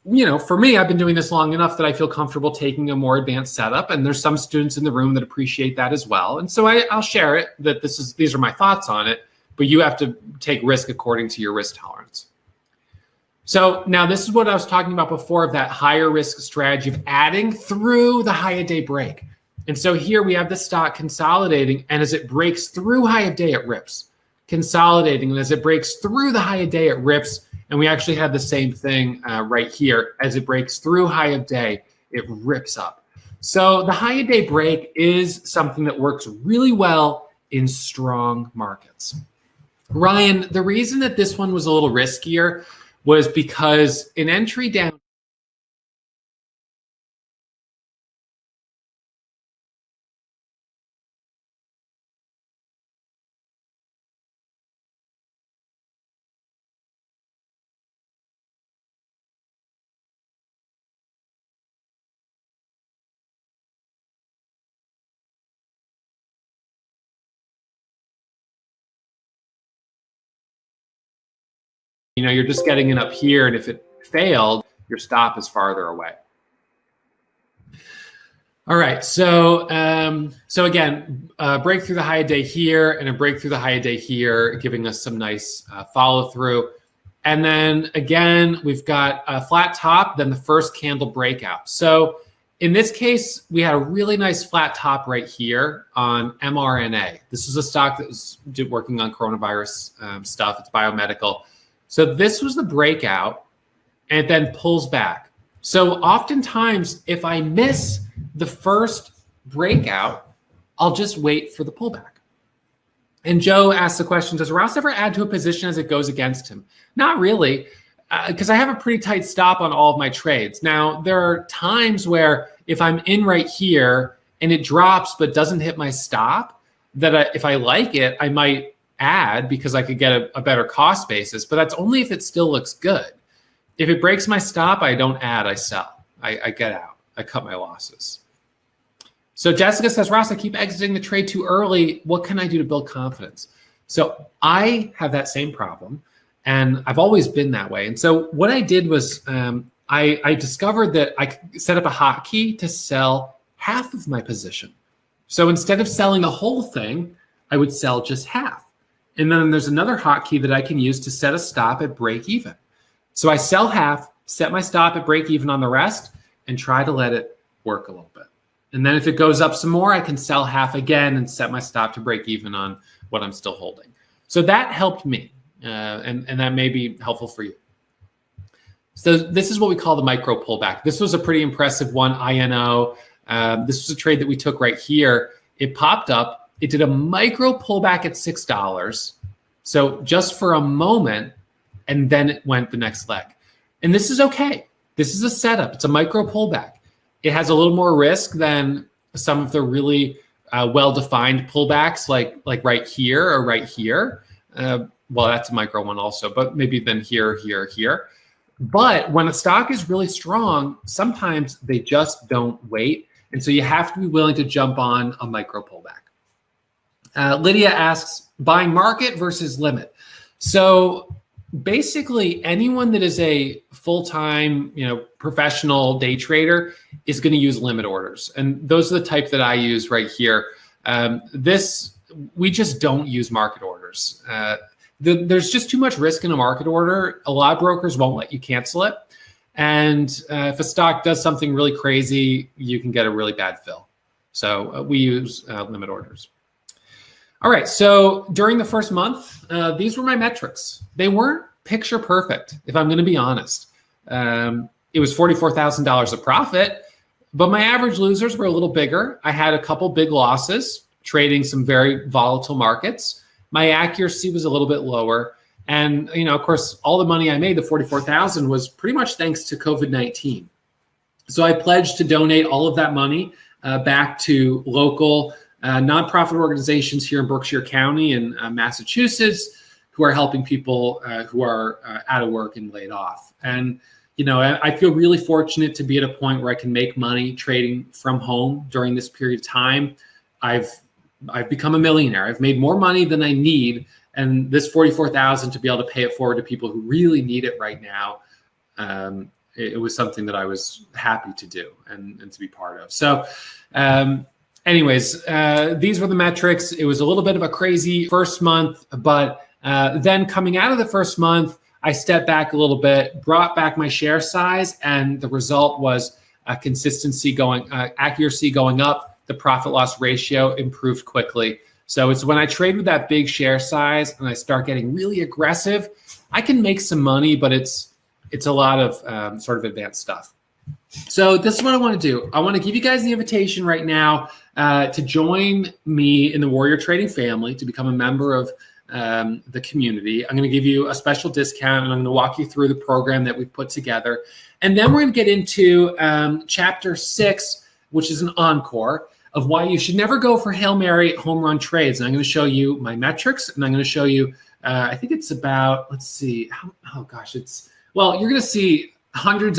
for me, I've been doing this long enough that I feel comfortable taking a more advanced setup, and there's some students in the room that appreciate that as well. And so I'll share it that these are my thoughts on it, but you have to take risk according to your risk tolerance. So now this is what I was talking about before of that higher risk strategy of adding through the high of day break. And so here we have the stock consolidating, and as it breaks through high of day, it rips. Consolidating, and as it breaks through the high of day, it rips. And we actually had the same thing right here. As it breaks through high of day, it rips up. So the high of day break is something that works really well in strong markets. Ryan, the reason that this one was a little riskier was because an entry down you're just getting it up here, and if it failed, your stop is farther away. All right, so again, break through the high of day here and a break through the high of day here, giving us some nice follow through. And then again, we've got a flat top, then the first candle breakout. So in this case, we had a really nice flat top right here on mRNA. This is a stock that was working on coronavirus stuff. It's biomedical. So this was the breakout, and it then pulls back. So oftentimes, if I miss the first breakout, I'll just wait for the pullback. And Joe asked the question, does Ross ever add to a position as it goes against him? Not really, because I have a pretty tight stop on all of my trades. Now, there are times where if I'm in right here and it drops but doesn't hit my stop, that if I like it, I might add because I could get a better cost basis, but that's only if it still looks good. If it breaks my stop, I don't add, I sell. I get out, I cut my losses. So Jessica says, Ross, I keep exiting the trade too early. What can I do to build confidence? So I have that same problem, and I've always been that way. And so what I did was I discovered that I could set up a hotkey to sell half of my position. So instead of selling the whole thing, I would sell just half. And then there's another hotkey that I can use to set a stop at break even. So I sell half, set my stop at break even on the rest, and try to let it work a little bit. And then if it goes up some more, I can sell half again and set my stop to break even on what I'm still holding. So that helped me, and that may be helpful for you. So this is what we call the micro pullback. This was a pretty impressive one, INO. This was a trade that we took right here. It popped up. It did a micro pullback at $6. So just for a moment, and then it went the next leg. And this is okay. This is a setup. It's a micro pullback. It has a little more risk than some of the really well-defined pullbacks like right here or right here. Well, that's a micro one also, but maybe then here, here, here. But when a stock is really strong, sometimes they just don't wait. And so you have to be willing to jump on a micro pullback. Lydia asks, buying market versus limit. So basically anyone that is a full-time, professional day trader is going to use limit orders. And those are the type that I use right here. We just don't use market orders. There's just too much risk in a market order. A lot of brokers won't let you cancel it. And if a stock does something really crazy, you can get a really bad fill. So we use limit orders. All right, so during the first month, these were my metrics. They weren't picture perfect, if I'm going to be honest. It was $44,000 of profit, but my average losers were a little bigger. I had a couple big losses trading some very volatile markets. My accuracy was a little bit lower. And, of course, all the money I made, the $44,000, was pretty much thanks to COVID-19. So I pledged to donate all of that money back to local nonprofit organizations here in Berkshire County and Massachusetts who are helping people who are out of work and laid off. And, I feel really fortunate to be at a point where I can make money trading from home during this period of time. I've become a millionaire. I've made more money than I need. And this $44,000 to be able to pay it forward to people who really need it right now it was something that I was happy to do and to be part of. So anyways, these were the metrics. It was a little bit of a crazy first month, but then coming out of the first month, I stepped back a little bit, brought back my share size, and the result was accuracy going up. The profit loss ratio improved quickly. So it's when I trade with that big share size and I start getting really aggressive, I can make some money, but it's a lot of sort of advanced stuff. So this is what I want to do. I want to give you guys the invitation right now to join me in the Warrior Trading family, to become a member of the community. I'm going to give you a special discount, and I'm going to walk you through the program that we've put together. And then we're going to get into chapter 6, which is an encore of why you should never go for Hail Mary home run trades. And I'm going to show you my metrics, and I'm going to show you, I think it's about, let's see, well, you're going to see hundreds of